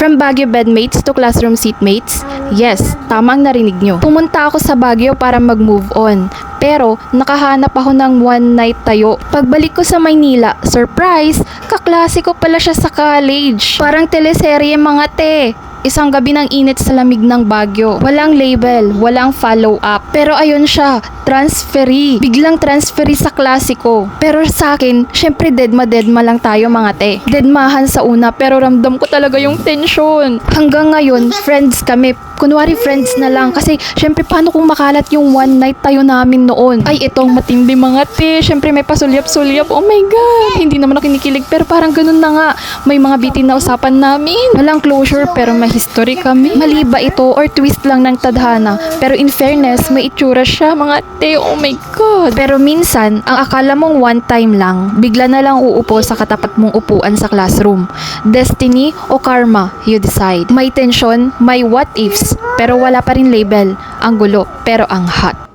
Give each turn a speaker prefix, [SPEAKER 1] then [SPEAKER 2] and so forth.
[SPEAKER 1] From Baguio bedmates to classroom seatmates? Yes, tamang narinig nyo. Pumunta ako sa Baguio para mag-move on. Pero nakahanap ako ng one night tayo. Pagbalik ko sa Maynila, surprise! Kaklase ko pala siya sa college. Parang teleserye mga te. Isang gabi ng init sa lamig ng Baguio. Walang label, walang follow-up. Pero ayun siya, transferee. Biglang transferee sa klase ko. Pero sa akin, syempre deadma lang tayo mga te. Deadmahan sa una pero ramdam ko talaga yung tension. Hanggang ngayon, friends kami. Kunwari friends na lang kasi syempre paano kung makalat yung one night tayo namin noon? Ay itong matindi mga te. Syempre may pasulyap-sulyap. Oh my God! Hindi naman ako kinikilig pero parang ganun na nga. May mga bitin na usapan namin. Walang closure pero may history kami. Mali ba ito or twist lang ng tadhana? Pero in fairness, may itsura siya mga te. Oh my God! Pero minsan, ang akala mong one time lang, bigla na lang uupo sa katapat mong upuan sa classroom. Destiny o karma, you decide. May tension, may what ifs, pero wala pa rin label. Ang gulo, pero ang hot.